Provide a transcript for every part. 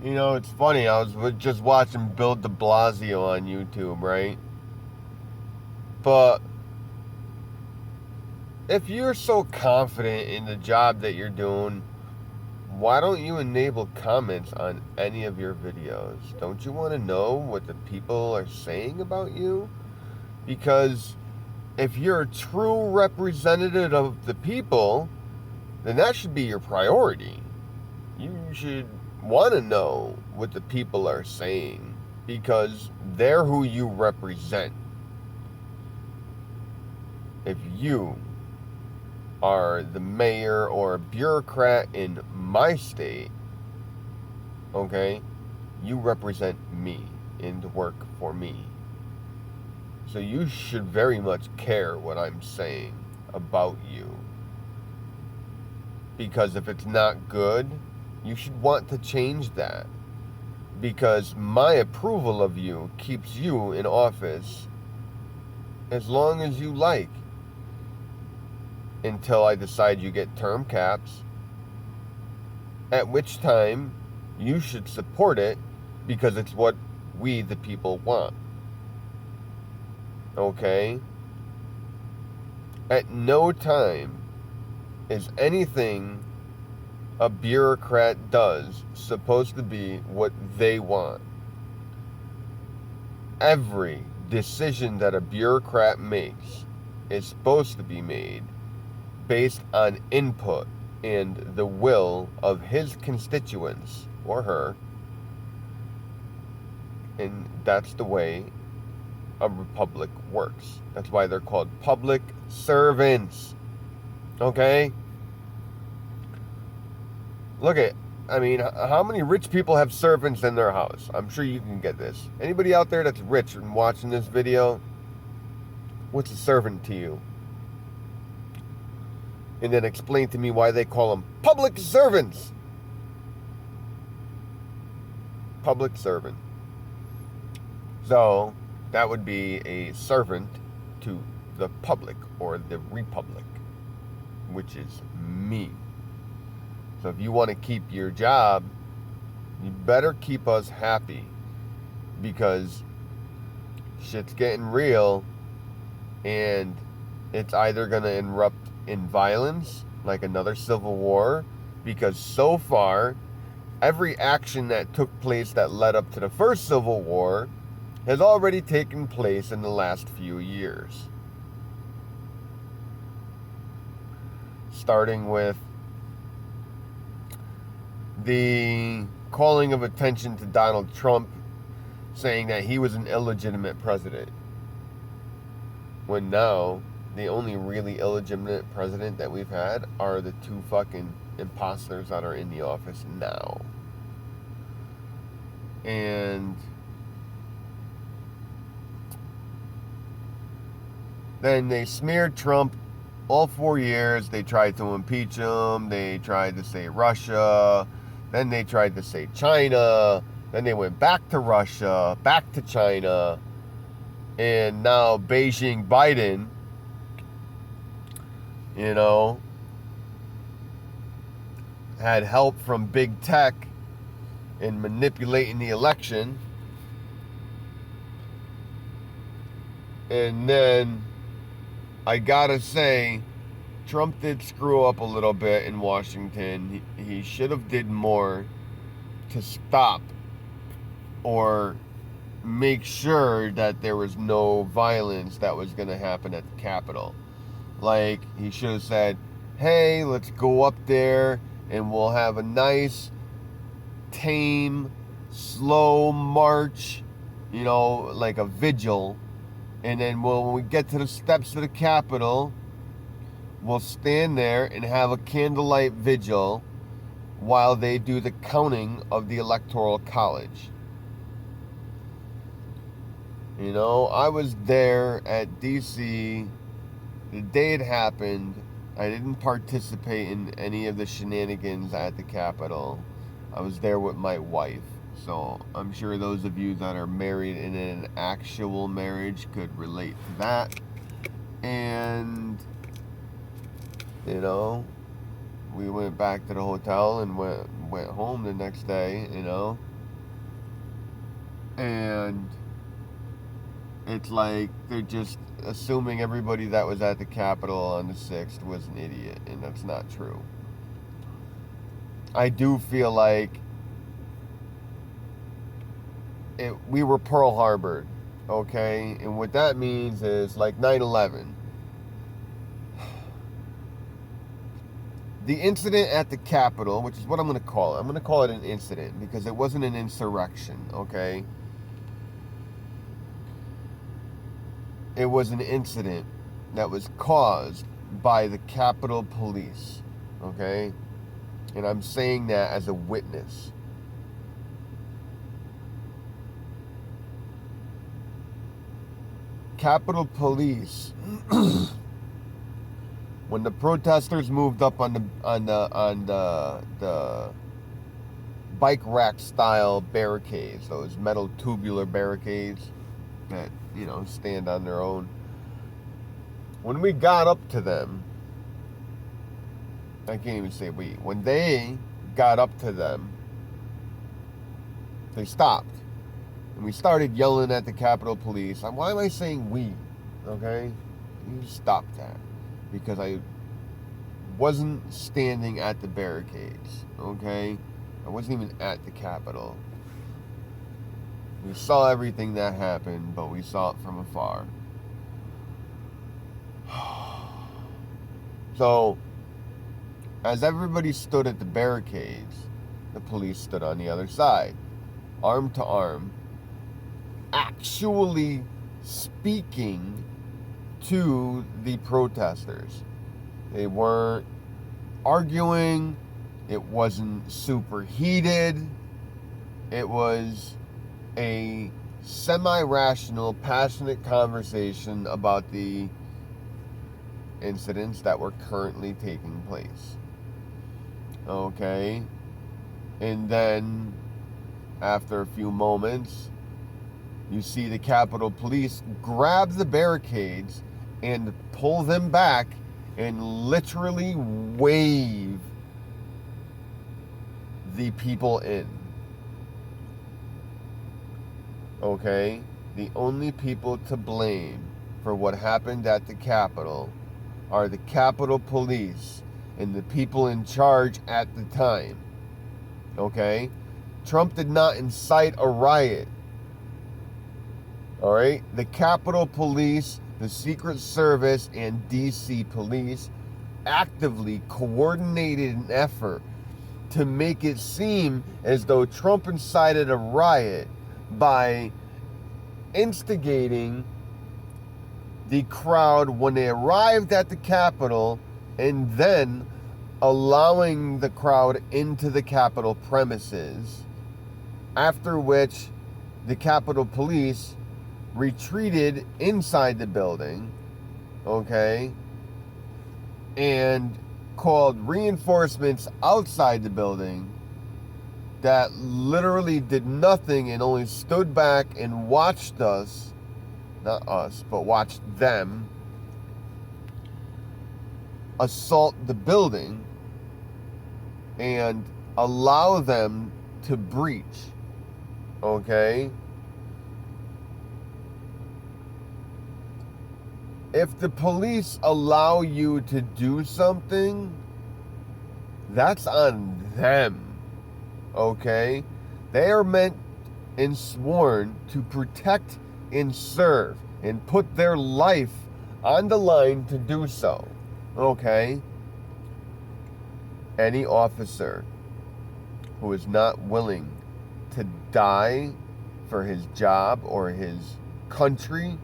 It's funny. I was just watching Bill de Blasio on YouTube, right? But if you're so confident in the job that you're doing, why don't you enable comments on any of your videos? Don't you want to know what the people are saying about you? Because if you're a true representative of the people, then that should be your priority. You should want to know what the people are saying because they're who you represent. If you are the mayor or a bureaucrat in my state, okay, you represent me and work for me. So you should very much care what I'm saying about you. Because if it's not good, you should want to change that. Because my approval of you keeps you in office as long as you like. Until I decide you get term caps. At which time, you should support it because it's what we, the people, want. Okay? At no time is anything a bureaucrat does supposed to be what they want. Every decision that a bureaucrat makes is supposed to be made based on input and the will of his constituents or her. And that's the way a republic works. That's why they're called public servants. Okay? Look at, how many rich people have servants in their house? I'm sure you can get this. Anybody out there that's rich and watching this video, what's a servant to you? And then explain to me why they call them public servants. Public servant. So, that would be a servant to the public or the republic, which is me. So if you want to keep your job, you better keep us happy because shit's getting real and it's either going to erupt in violence, like another civil war, because so far, every action that took place that led up to the first civil war has already taken place in the last few years. Starting with the calling of attention to Donald Trump, saying that he was an illegitimate president. When now, the only really illegitimate president that we've had are the two fucking imposters that are in the office now. And then they smeared Trump all 4 years. They tried to impeach him. They tried to say Russia. Then they tried to say China. Then they went back to Russia, back to China. And now Beijing Biden, had help from big tech in manipulating the election. And then, I gotta say, Trump did screw up a little bit in Washington. He should have did more to stop or make sure that there was no violence that was going to happen at the Capitol. Like, he should have said, hey, let's go up there and we'll have a nice, tame, slow march, like a vigil. And then when we get to the steps of the Capitol, we'll stand there and have a candlelight vigil while they do the counting of the Electoral College. I was there at D.C. the day it happened. I didn't participate in any of the shenanigans at the Capitol. I was there with my wife. So I'm sure those of you that are married in an actual marriage could relate to that. And, we went back to the hotel and went home the next day, And it's like they're just assuming everybody that was at the Capitol on the 6th was an idiot, and that's not true. I do feel like we were Pearl Harbored, okay? And what that means is like 9/11. The incident at the Capitol, which is what I'm going to call it. I'm going to call it an incident because it wasn't an insurrection, okay? It was an incident that was caused by the Capitol Police, okay? And I'm saying that as a witness. Capitol Police, when the protesters moved up on the bike rack style barricades, those metal tubular barricades that, you know, stand on their own. When we got up to them, I can't even say we. When they got up to them, they stopped. And we started yelling at the Capitol Police. Why am I saying we? Okay? You stop that. Because I wasn't standing at the barricades. Okay? I wasn't even at the Capitol. We saw everything that happened, but we saw it from afar. So, as everybody stood at the barricades, the police stood on the other side, arm to arm, actually speaking to the protesters. They weren't arguing. It wasn't super heated. It was a semi-rational, passionate conversation about the incidents that were currently taking place. Okay? And then, after a few moments, you see the Capitol Police grab the barricades and pull them back and literally wave the people in. Okay? The only people to blame for what happened at the Capitol are the Capitol Police and the people in charge at the time. Okay? Trump did not incite a riot. Alright? The Capitol Police, the Secret Service, and DC Police actively coordinated an effort to make it seem as though Trump incited a riot by instigating the crowd when they arrived at the Capitol and then allowing the crowd into the Capitol premises, after which the Capitol Police retreated inside the building, okay, and called reinforcements outside the building that literally did nothing and only stood back and watched us, not us, but watched them assault the building and allow them to breach, okay? If the police allow you to do something, that's on them, okay? They are meant and sworn to protect and serve and put their life on the line to do so, okay? Any officer who is not willing to die for his job or his country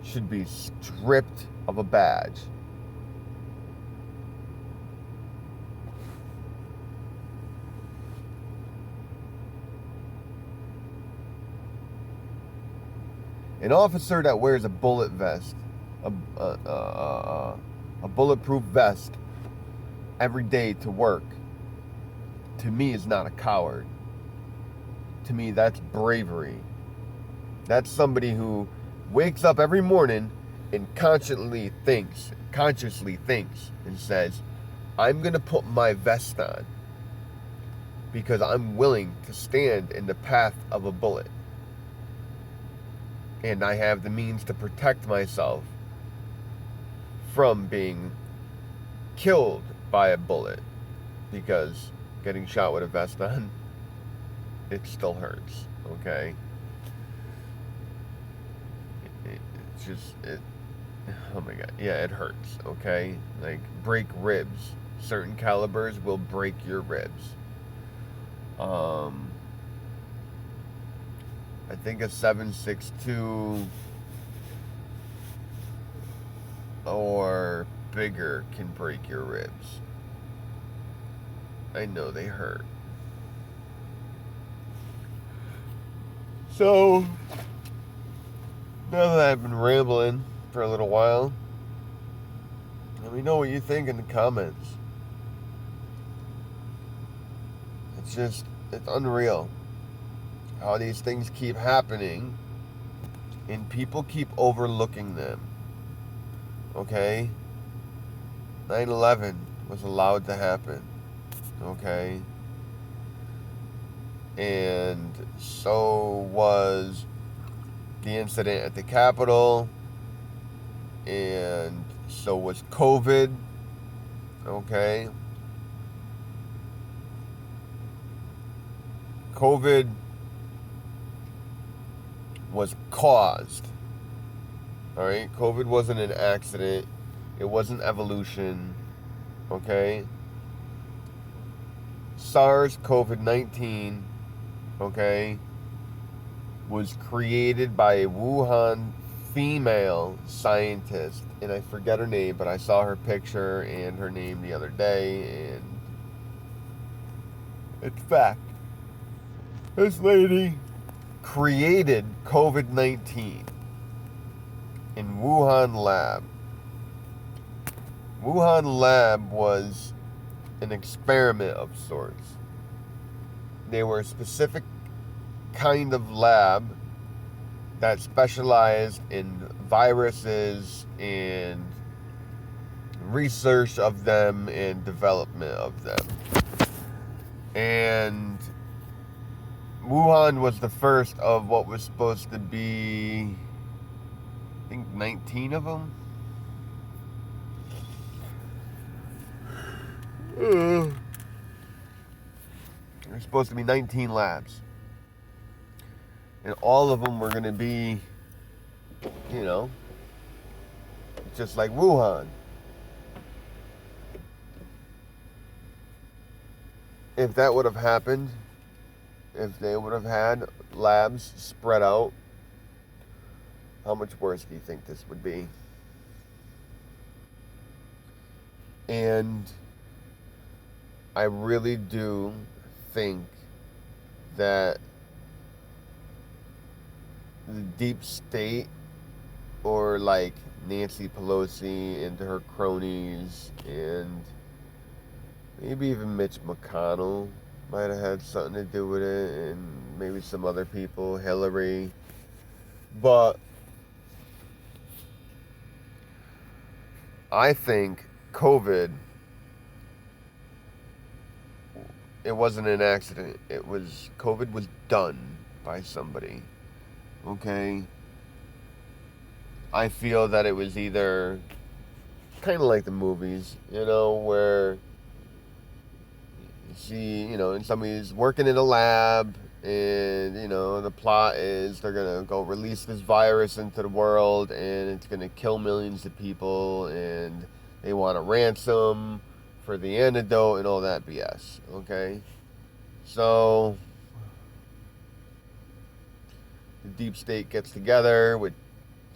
should be stripped of a badge. An officer that wears a bullet vest, a bulletproof vest every day to work, to me is not a coward. To me, that's bravery. That's somebody who wakes up every morning and consciously thinks and says, I'm going to put my vest on because I'm willing to stand in the path of a bullet. And I have the means to protect myself from being killed by a bullet, because getting shot with a vest on, it still hurts, okay? It's just, oh my God, yeah, it hurts, okay? Like, break ribs. Certain calibers will break your ribs. I think a 7.62 or bigger can break your ribs. I know they hurt. So, now that I've been rambling for a little while, let me know what you think in the comments. It's unreal how these things keep happening and people keep overlooking them. Okay? 9/11 was allowed to happen. Okay? And so was the incident at the Capitol, and so was COVID. Okay? COVID was caused. Alright? COVID wasn't an accident. It wasn't evolution. Okay? SARS-CoV-19, okay, was created by a Wuhan female scientist, and I forget her name, but I saw her picture and her name the other day, and it's fact. This lady created COVID-19 in Wuhan lab. Wuhan lab was an experiment of sorts. They were a specific kind of lab that specialized in viruses and research of them and development of them. And Wuhan was the first of what was supposed to be, I think, 19 of them. There's supposed to be 19 labs. And all of them were going to be, just like Wuhan. If that would have happened, if they would have had labs spread out, how much worse do you think this would be? And I really do think that the deep state, or like Nancy Pelosi and her cronies, and maybe even Mitch McConnell might have had something to do with it, and maybe some other people, Hillary. But I think COVID, it wasn't an accident. COVID was done by somebody. Okay? I feel that it was either kind of like the movies, where you see, and somebody's working in a lab, and, the plot is they're going to go release this virus into the world, and it's going to kill millions of people, and they want a ransom for the antidote and all that BS, okay? So, the deep state gets together with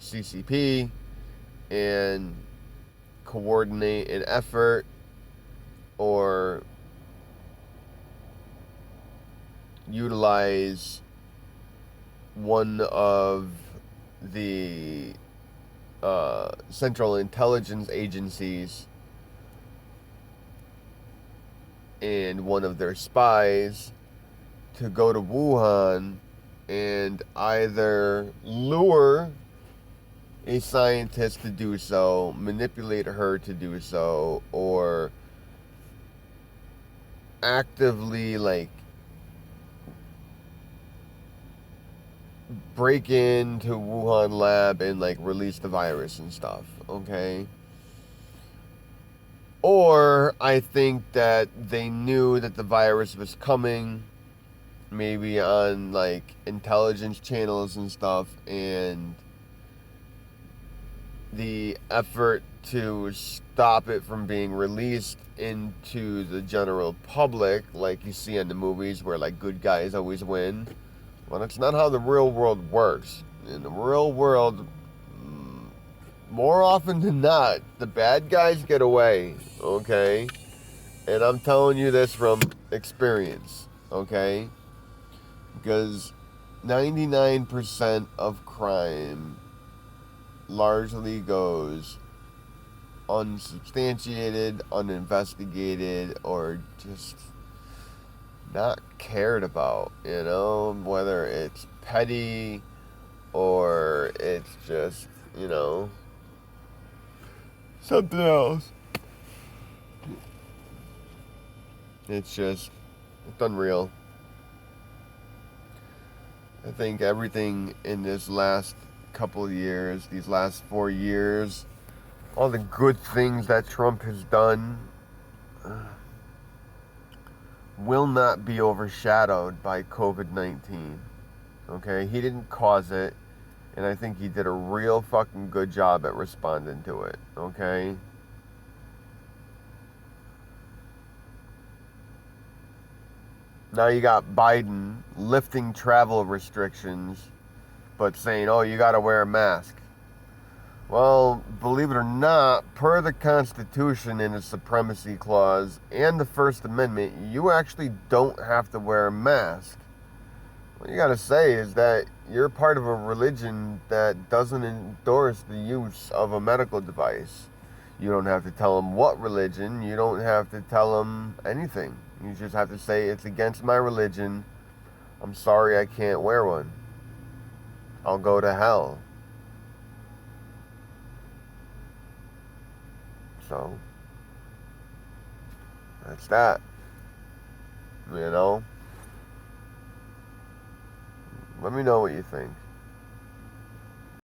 CCP and coordinate an effort, or utilize one of the Central Intelligence Agencies and one of their spies to go to Wuhan and either lure a scientist to do so, manipulate her to do so, or actively break into Wuhan lab and like release the virus and stuff, okay? Or I think that they knew that the virus was coming, maybe on like intelligence channels and stuff, and the effort to stop it from being released into the general public, like you see in the movies where like good guys always win. Well, that's not how the real world works. In the real world, more often than not, the bad guys get away, okay? And I'm telling you this from experience, okay? Because 99% of crime largely goes unsubstantiated, uninvestigated, or just not cared about, you know? Whether it's petty or it's just, you know, something else. It's just, it's unreal. I think everything in this last couple of years, these last 4 years, all the good things that Trump has done will not be overshadowed by COVID-19. Okay? He didn't cause it, and I think he did a real fucking good job at responding to it. Okay? Now you got Biden lifting travel restrictions, but saying, oh, you gotta wear a mask. Well, believe it or not, per the Constitution and the Supremacy Clause and the First Amendment, you actually don't have to wear a mask. What you gotta say is that you're part of a religion that doesn't endorse the use of a medical device. You don't have to tell them what religion, you don't have to tell them anything. You just have to say, it's against my religion, I'm sorry I can't wear one. I'll go to hell. So, that's that. You know? Let me know what you think.